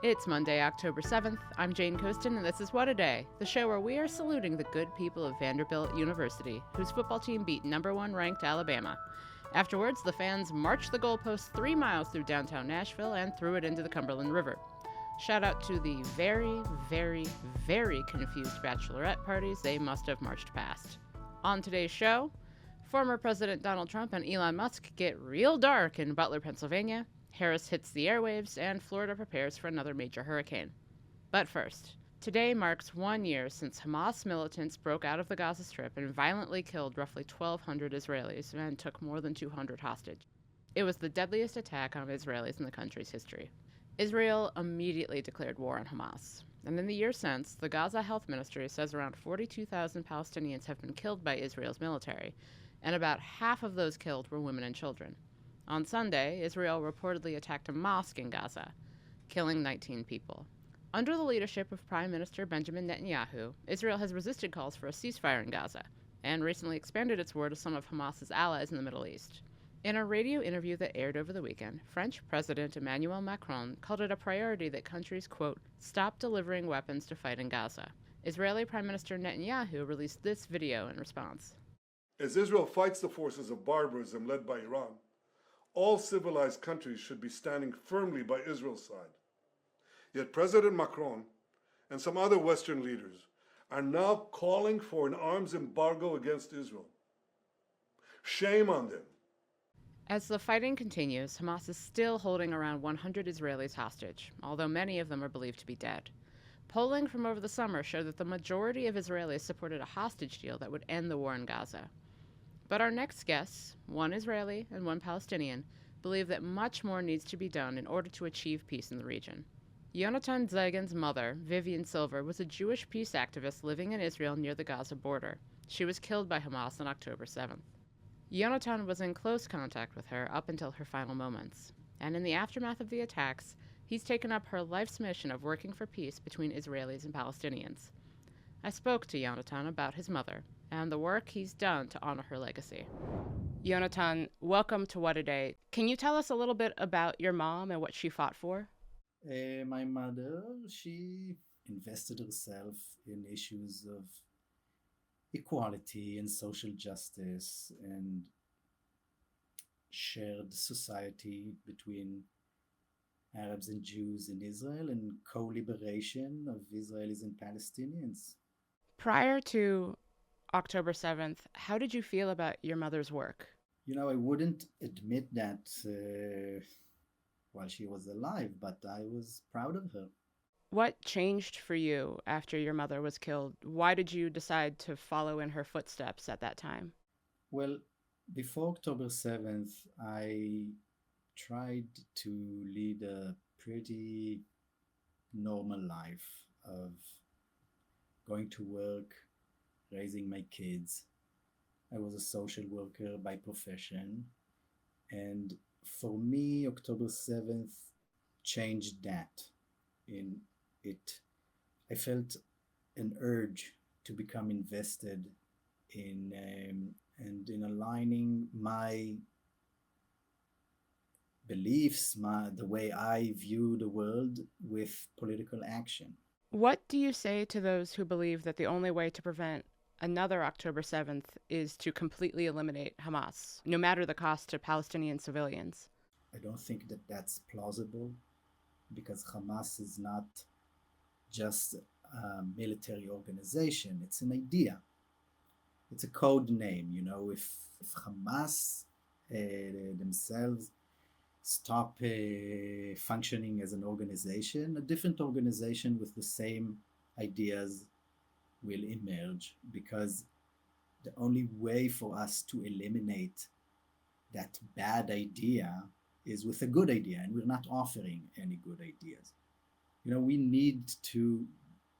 It's Monday, October 7th. I'm Jane Coaston, and this is What a Day, the show where we are saluting the good people of Vanderbilt University, whose football team beat number 1 ranked Alabama. Afterwards, the fans marched the goalpost 3 miles through downtown Nashville and threw it into the Cumberland River. Shout out to the very, very, very confused bachelorette parties they must have marched past. On today's show, former President Donald Trump and Elon Musk get real dark in Butler, Pennsylvania. Harris hits the airwaves, and Florida prepares for another major hurricane. But first, today marks 1 year since Hamas militants broke out of the Gaza Strip and violently killed roughly 1,200 Israelis and took more than 200 hostage. It was the deadliest attack on Israelis in the country's history. Israel immediately declared war on Hamas. And in the years since, the Gaza Health Ministry says around 42,000 Palestinians have been killed by Israel's military, and about half of those killed were women and children. On Sunday, Israel reportedly attacked a mosque in Gaza, killing 19 people. Under the leadership of Prime Minister Benjamin Netanyahu, Israel has resisted calls for a ceasefire in Gaza, and recently expanded its war to some of Hamas's allies in the Middle East. In a radio interview that aired over the weekend, French President Emmanuel Macron called it a priority that countries, quote, stop delivering weapons to fight in Gaza. Israeli Prime Minister Netanyahu released this video in response. As Israel fights the forces of barbarism led by Iran, all civilized countries should be standing firmly by Israel's side. Yet President Macron and some other Western leaders are now calling for an arms embargo against Israel. Shame on them. As the fighting continues, Hamas is still holding around 100 Israelis hostage, although many of them are believed to be dead. Polling from over the summer showed that the majority of Israelis supported a hostage deal that would end the war in Gaza. But our next guests, one Israeli and one Palestinian, believe that much more needs to be done in order to achieve peace in the region. Yonatan Zeigen's mother, Vivian Silver, was a Jewish peace activist living in Israel near the Gaza border. She was killed by Hamas on October 7th. Yonatan was in close contact with her up until her final moments. And in the aftermath of the attacks, he's taken up her life's mission of working for peace between Israelis and Palestinians. I spoke to Yonatan about his mother and the work he's done to honor her legacy. Yonatan, welcome to What a Day. Can you tell us a little bit about your mom and what she fought for? My mother, she invested herself in issues of equality and social justice and shared society between Arabs and Jews in Israel and co-liberation of Israelis and Palestinians. Prior to October 7th, how did you feel about your mother's work? You know, I wouldn't admit that while she was alive, but I was proud of her. What changed for you after your mother was killed? Why did you decide to follow in her footsteps at that time? Well, before October 7th, I tried to lead a pretty normal life of going to work, raising my kids. I was a social worker by profession. And for me, October 7th changed that. I felt an urge to become invested in and in aligning my beliefs, the way I view the world with political action. What do you say to those who believe that the only way to prevent another October 7th is to completely eliminate Hamas, no matter the cost to Palestinian civilians? I don't think that that's plausible, because Hamas is not just a military organization. It's an idea. It's a code name. You know, if Hamas themselves stop functioning as an organization, a different organization with the same ideas will emerge, because the only way for us to eliminate that bad idea is with a good idea, and we're not offering any good ideas. You know, we need to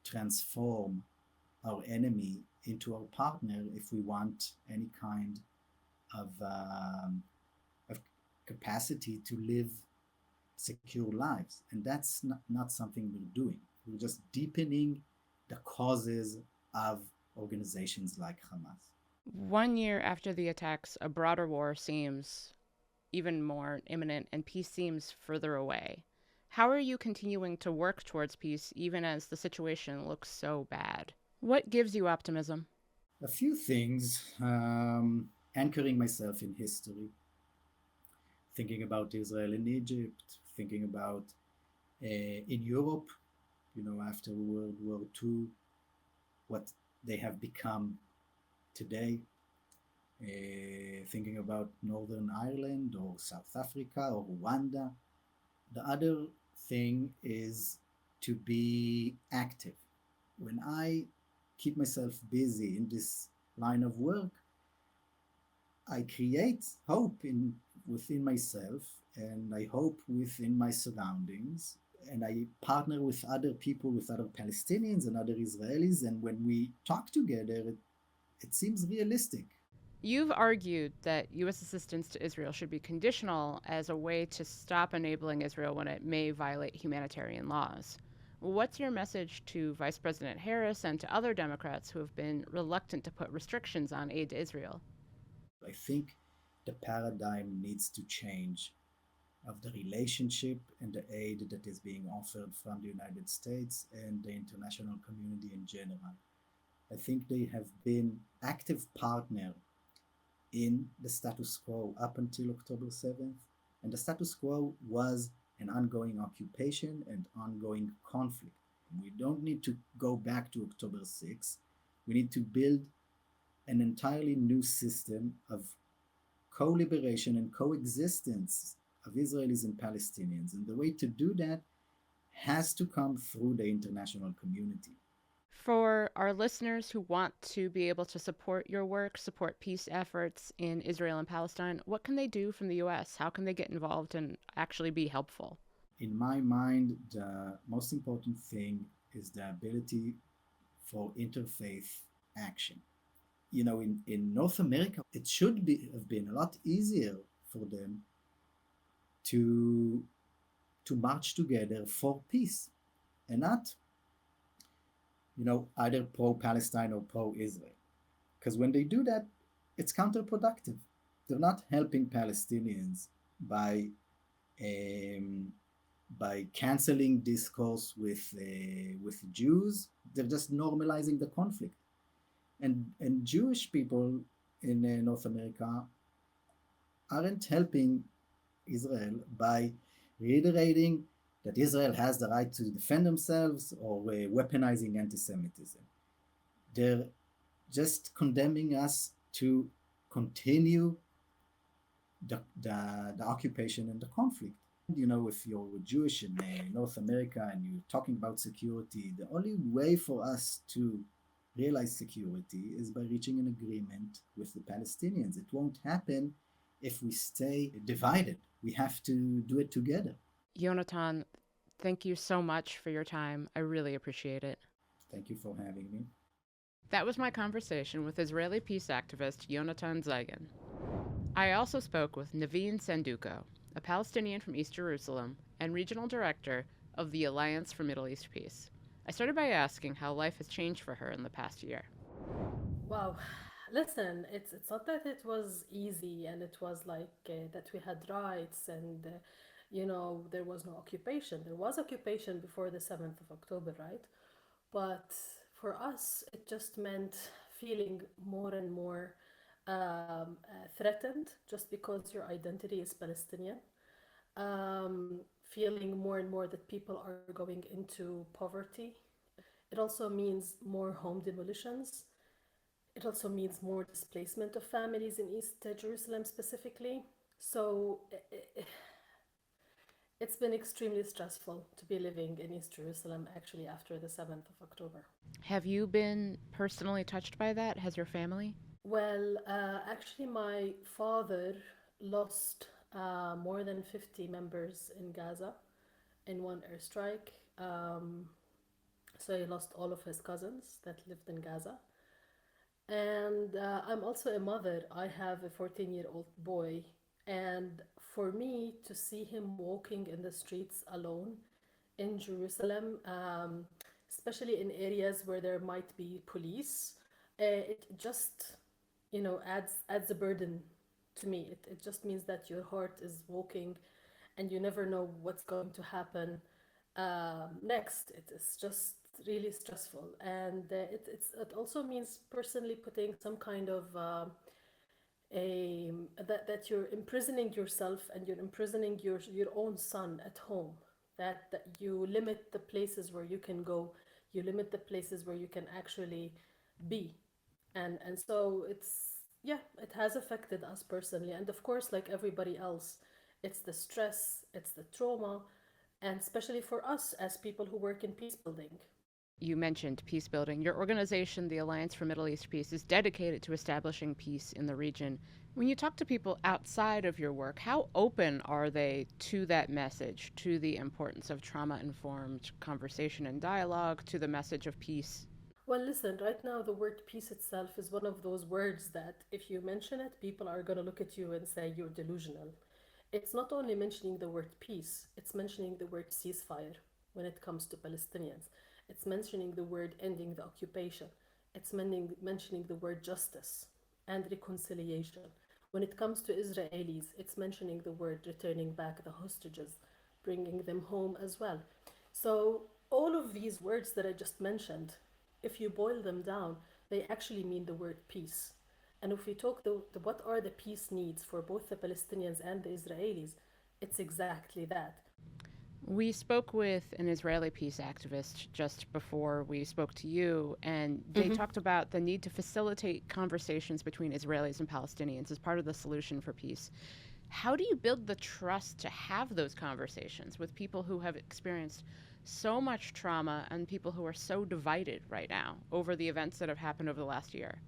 transform our enemy into our partner if we want any kind of capacity to live secure lives. And that's not something we're doing. We're just deepening the causes of organizations like Hamas. 1 year after the attacks, a broader war seems even more imminent and peace seems further away. How are you continuing to work towards peace even as the situation looks so bad? What gives you optimism? A few things. Anchoring myself in history, thinking about Israel and Egypt, thinking about in Europe, after World War II, what they have become today, thinking about Northern Ireland or South Africa or Rwanda. The other thing is to be active. When I keep myself busy in this line of work, I create hope within myself, and I hope within my surroundings, and I partner with other people, with other Palestinians and other Israelis, and when we talk together, it seems realistic. You've argued that U.S. assistance to Israel should be conditional as a way to stop enabling Israel when it may violate humanitarian laws. What's your message to Vice President Harris and to other Democrats who have been reluctant to put restrictions on aid to Israel? I think the paradigm needs to change of the relationship and the aid that is being offered from the United States and the international community in general. I think they have been active partner in the status quo up until October 7th, and the status quo was an ongoing occupation and ongoing conflict. We don't need to go back to October 6th. We need to build an entirely new system of co-liberation and coexistence of Israelis and Palestinians. And the way to do that has to come through the international community. For our listeners who want to be able to support your work, support peace efforts in Israel and Palestine, what can they do from the U.S.? How can they get involved and actually be helpful? In my mind, the most important thing is the ability for interfaith action. In North America, it should have been a lot easier for them to march together for peace and not either pro-Palestine or pro-Israel. Because when they do that, it's counterproductive. They're not helping Palestinians by canceling discourse with Jews. They're just normalizing the conflict. And Jewish people in North America aren't helping Israel by reiterating that Israel has the right to defend themselves or weaponizing anti-Semitism. They're just condemning us to continue the occupation and the conflict. If you're Jewish in North America and you're talking about security, the only way for us to realize security is by reaching an agreement with the Palestinians. It won't happen if we stay divided. We have to do it together. Yonatan, thank you so much for your time. I really appreciate it. Thank you for having me. That was my conversation with Israeli peace activist Yonatan Zeigen. I also spoke with Nivine Sandouka, a Palestinian from East Jerusalem and regional director of the Alliance for Middle East Peace. I started by asking how life has changed for her in the past year. Wow. Listen, it's not that it was easy and it was like that we had rights and there was no occupation. There was occupation before the 7th of October, right? But for us, it just meant feeling more and more threatened just because your identity is Palestinian. Feeling more and more that people are going into poverty. It also means more home demolitions. It also means more displacement of families in East Jerusalem specifically. So it's been extremely stressful to be living in East Jerusalem actually after the 7th of October. Have you been personally touched by that? Has your family? Well, actually my father lost more than 50 members in Gaza in one airstrike. So he lost all of his cousins that lived in Gaza. And I'm also a mother. I have a 14-year-old boy. And for me to see him walking in the streets alone in Jerusalem, especially in areas where there might be police, it just, adds a burden to me. It just means that your heart is walking and you never know what's going to happen next. It is just really stressful, and it also means personally putting some kind of that you're imprisoning yourself, and you're imprisoning your own son at home. That you limit the places where you can go, you limit the places where you can actually be, and so it's, yeah, it has affected us personally, and of course, like everybody else, it's the stress, it's the trauma, and especially for us as people who work in peace building. You mentioned peace building. Your organization, the Alliance for Middle East Peace, is dedicated to establishing peace in the region. When you talk to people outside of your work, how open are they to that message, to the importance of trauma informed conversation and dialogue, to the message of peace? Well, listen, right now the word peace itself is one of those words that if you mention it, people are going to look at you and say you're delusional. It's not only mentioning the word peace, it's mentioning the word ceasefire when it comes to Palestinians. It's mentioning the word ending the occupation. It's mentioning the word justice and reconciliation. When it comes to Israelis, it's mentioning the word returning back the hostages, bringing them home as well. So, all of these words that I just mentioned, if you boil them down, they actually mean the word peace. And if we talk what are the peace needs for both the Palestinians and the Israelis, it's exactly that. We spoke with an Israeli peace activist just before we spoke to you, and they Mm-hmm. talked about the need to facilitate conversations between Israelis and Palestinians as part of the solution for peace. How do you build the trust to have those conversations with people who have experienced so much trauma and people who are so divided right now over the events that have happened over the last year?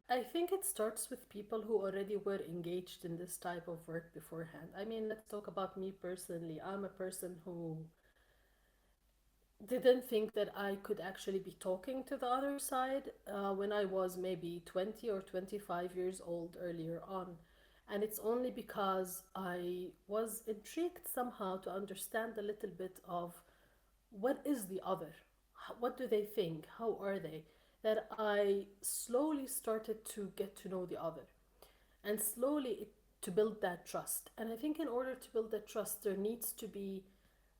I think it starts with people who already were engaged in this type of work beforehand. I mean, let's talk about me personally. I'm a person who didn't think that I could actually be talking to the other side when I was maybe 20 or 25 years old earlier on. And it's only because I was intrigued somehow to understand a little bit of what is the other? What do they think? How are they? That I slowly started to get to know the other, and slowly to build that trust. And I think in order to build that trust, there needs to be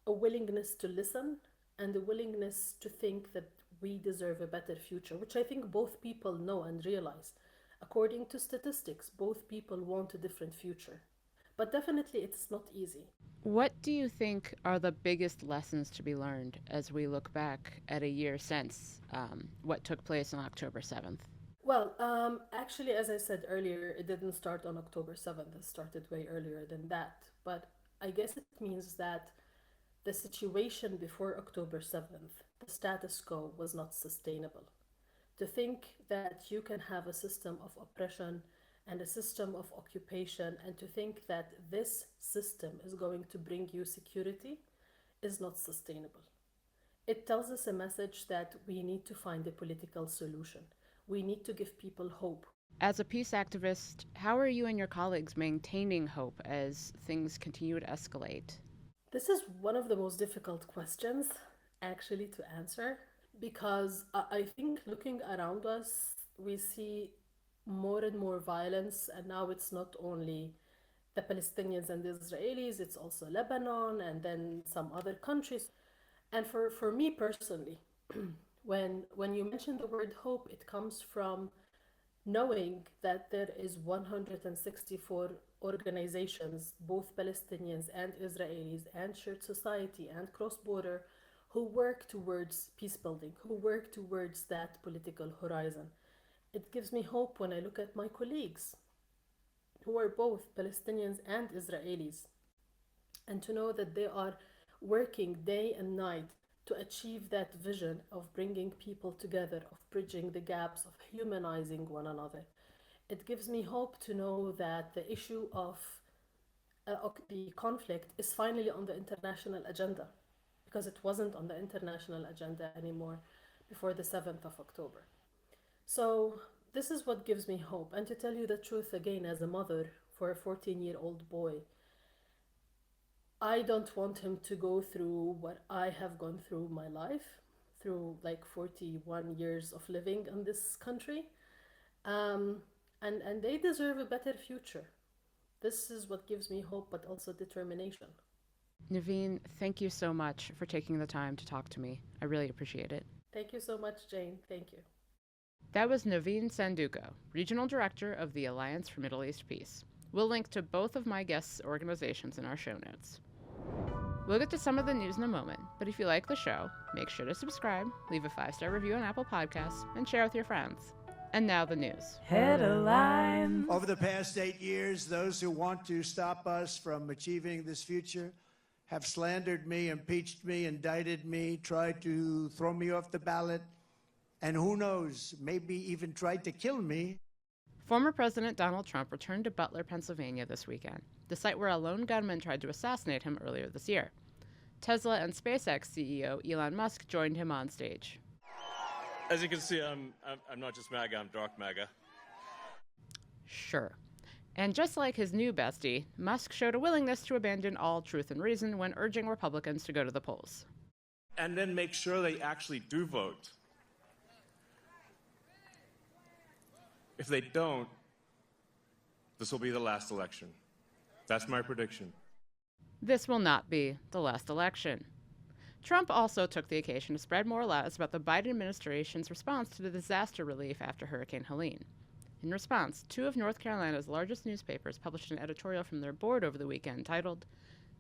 a willingness to listen and a willingness to think that we deserve a better future, which I think both people know and realize. According to statistics, both people want a different future. But definitely, it's not easy. What do you think are the biggest lessons to be learned as we look back at a year since what took place on October 7th? Well, actually, as I said earlier, it didn't start on October 7th. It started way earlier than that. But I guess it means that the situation before October 7th, the status quo, was not sustainable. To think that you can have a system of oppression and a system of occupation, and to think that this system is going to bring you security, is not sustainable. It tells us a message that we need to find a political solution. We need to give people hope. As a peace activist, how are you and your colleagues maintaining hope as things continue to escalate? This is one of the most difficult questions actually to answer, because I think looking around us, we see more and more violence, and now it's not only the Palestinians and the Israelis, it's also Lebanon and then some other countries. And for me personally, when you mention the word hope, it comes from knowing that there is 164 organizations, both Palestinians and Israelis, and shared society and cross-border, who work towards peace building, who work towards that political horizon. It gives me hope when I look at my colleagues who are both Palestinians and Israelis, and to know that they are working day and night to achieve that vision of bringing people together, of bridging the gaps, of humanizing one another. It gives me hope to know that the issue of the conflict is finally on the international agenda, because it wasn't on the international agenda anymore before the 7th of October. So, this is what gives me hope. And to tell you the truth, again, as a mother for a 14-year-old boy, I don't want him to go through what I have gone through my life, through like 41 years of living in this country. Um, and they deserve a better future. This is what gives me hope, but also determination. Nivine, thank you so much for taking the time to talk to me. I really appreciate it. Thank you so much, Jane. Thank you. That was Nivine Sandouka, Regional Director of the Alliance for Middle East Peace. We'll link to both of my guests' organizations in our show notes. We'll get to some of the news in a moment, but if you like the show, make sure to subscribe, leave a 5-star review on Apple Podcasts, and share with your friends. And now the news. Headlines. Over the past 8 years, those who want to stop us from achieving this future have slandered me, impeached me, indicted me, tried to throw me off the ballot, and who knows, maybe even tried to kill me. Former President Donald Trump returned to Butler, Pennsylvania this weekend, the site where a lone gunman tried to assassinate him earlier this year. Tesla and SpaceX CEO Elon Musk joined him on stage. As you can see, I'm not just MAGA, I'm dark MAGA. Sure. And just like his new bestie, Musk showed a willingness to abandon all truth and reason when urging Republicans to go to the polls. And then make sure they actually do vote. If they don't, this will be the last election. That's my prediction. This will not be the last election. Trump also took the occasion to spread more lies about the Biden administration's response to the disaster relief after Hurricane Helene. In response, 2 of North Carolina's largest newspapers published an editorial from their board over the weekend titled,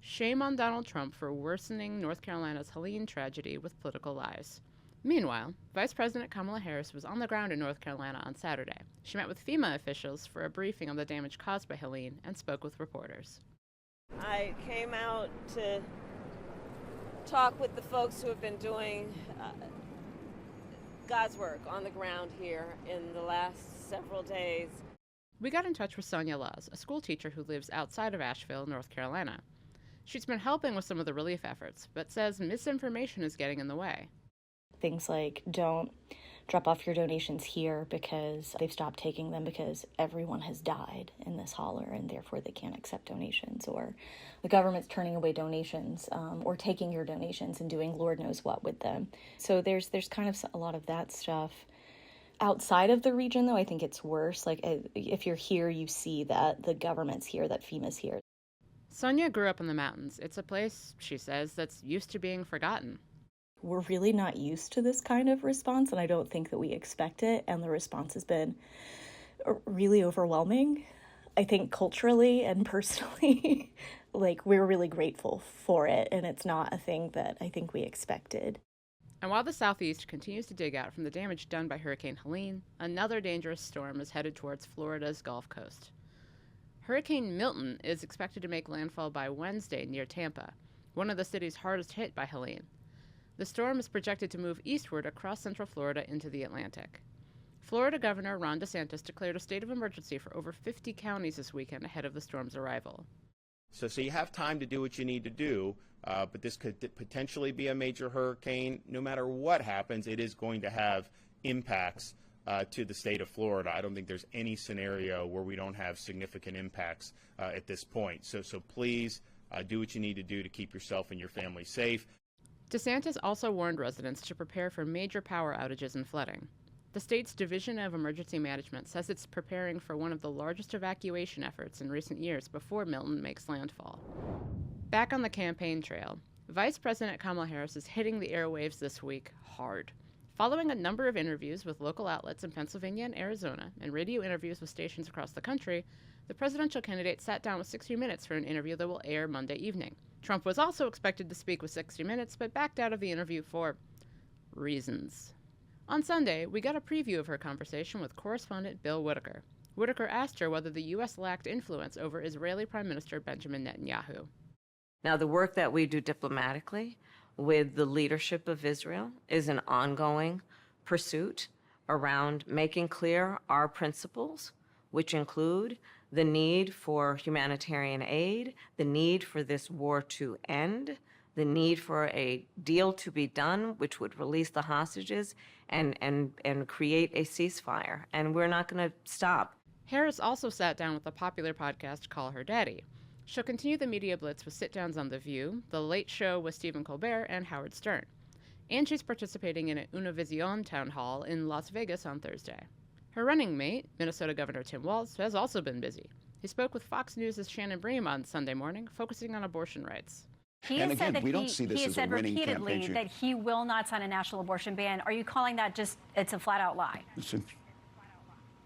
"Shame on Donald Trump for worsening North Carolina's Helene tragedy with political lies." Meanwhile, Vice President Kamala Harris was on the ground in North Carolina on Saturday. She met with FEMA officials for a briefing on the damage caused by Helene and spoke with reporters. I came out to talk with the folks who have been doing God's work on the ground here in the last several days. We got in touch with Sonia Laws, a school teacher who lives outside of Asheville, North Carolina. She's been helping with some of the relief efforts, but says misinformation is getting in the way. Things like don't drop off your donations here because they've stopped taking them because everyone has died in this holler and therefore they can't accept donations, or the government's turning away donations or taking your donations and doing Lord knows what with them. So there's kind of a lot of that stuff. Outside of the region, though, I think it's worse. Like if you're here, you see that the government's here, that FEMA's here. Sonia grew up in the mountains. It's a place, she says, that's used to being forgotten. We're really not used to this kind of response, and I don't think that we expect it, and the response has been really overwhelming. I think culturally and personally, like, we're really grateful for it, and it's not a thing that I think we expected. And while the Southeast continues to dig out from the damage done by Hurricane Helene, another dangerous storm is headed towards Florida's Gulf Coast. Hurricane Milton is expected to make landfall by Wednesday near Tampa, one of the cities hardest hit by Helene. The storm is projected to move eastward across central Florida into the Atlantic. Florida Governor Ron DeSantis declared a state of emergency for over 50 counties this weekend ahead of the storm's arrival. So you have time to do what you need to do, but this could potentially be a major hurricane. No matter what happens, it is going to have impacts to the state of Florida. I don't think there's any scenario where we don't have significant impacts at this point. So please do what you need to do to keep yourself and your family safe. DeSantis also warned residents to prepare for major power outages and flooding. The state's Division of Emergency Management says it's preparing for one of the largest evacuation efforts in recent years before Milton makes landfall. Back on the campaign trail, Vice President Kamala Harris is hitting the airwaves this week hard. Following a number of interviews with local outlets in Pennsylvania and Arizona and radio interviews with stations across the country, the presidential candidate sat down with 60 Minutes for an interview that will air Monday evening. Trump was also expected to speak with 60 Minutes, but backed out of the interview for reasons. On Sunday, we got a preview of her conversation with correspondent Bill Whitaker. Whitaker asked her whether the U.S. lacked influence over Israeli Prime Minister Benjamin Netanyahu. Now, the work that we do diplomatically with the leadership of Israel is an ongoing pursuit around making clear our principles, which include the need for humanitarian aid, the need for this war to end, the need for a deal to be done which would release the hostages and create a ceasefire. And we're not going to stop. Harris also sat down with the popular podcast Call Her Daddy. She'll continue the media blitz with sit-downs on The View, The Late Show with Stephen Colbert, and Howard Stern. And she's participating in an Univision town hall in Las Vegas on Thursday. Her running mate, Minnesota Governor Tim Walz, has also been busy. He spoke with Fox News' Shannon Bream on Sunday morning, focusing on abortion rights. He And has said again, that we don't see this he has as a said winning repeatedly campaign. that he will not sign a national abortion ban. Are you calling that just, it's a flat out lie?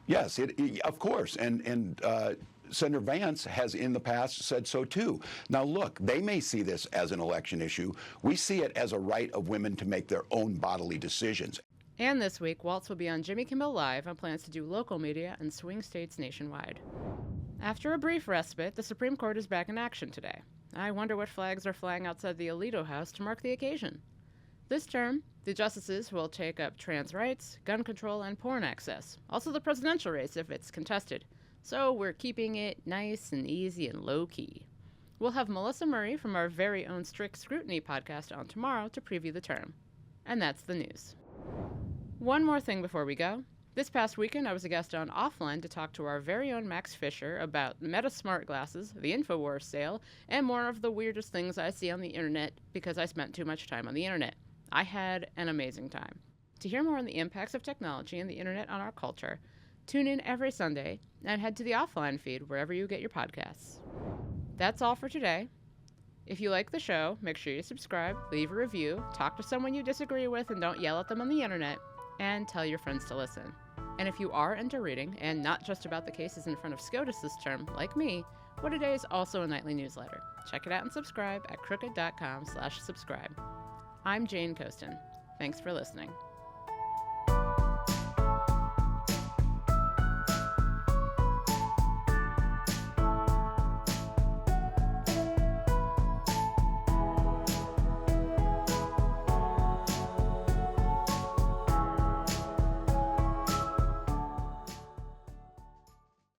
Yes, of course. And Senator Vance has in the past said so too. Now look, they may see this as an election issue. We see it as a right of women to make their own bodily decisions. And this week, Waltz will be on Jimmy Kimmel Live on plans to do local media in swing states nationwide. After a brief respite, the Supreme Court is back in action today. I wonder what flags are flying outside the Alito House to mark the occasion. This term, the justices will take up trans rights, gun control, and porn access. Also the presidential race if it's contested. So we're keeping it nice and easy and low-key. We'll have Melissa Murray from our very own Strict Scrutiny podcast on tomorrow to preview the term. And that's the news. One more thing before we go. This past weekend, I was a guest on Offline to talk to our very own Max Fisher about Meta smart glasses, the InfoWars sale, and more of the weirdest things I see on the internet because I spent too much time on the internet. I had an amazing time. To hear more on the impacts of technology and the internet on our culture, tune in every Sunday and head to the Offline feed wherever you get your podcasts. That's all for today. If you like the show, make sure you subscribe, leave a review, talk to someone you disagree with and don't yell at them on the internet, and tell your friends to listen. And if you are into reading, and not just about the cases in front of SCOTUS this term, like me, What A Day is also a nightly newsletter. Check it out and subscribe at crooked.com/subscribe. I'm Jane Coaston. Thanks for listening.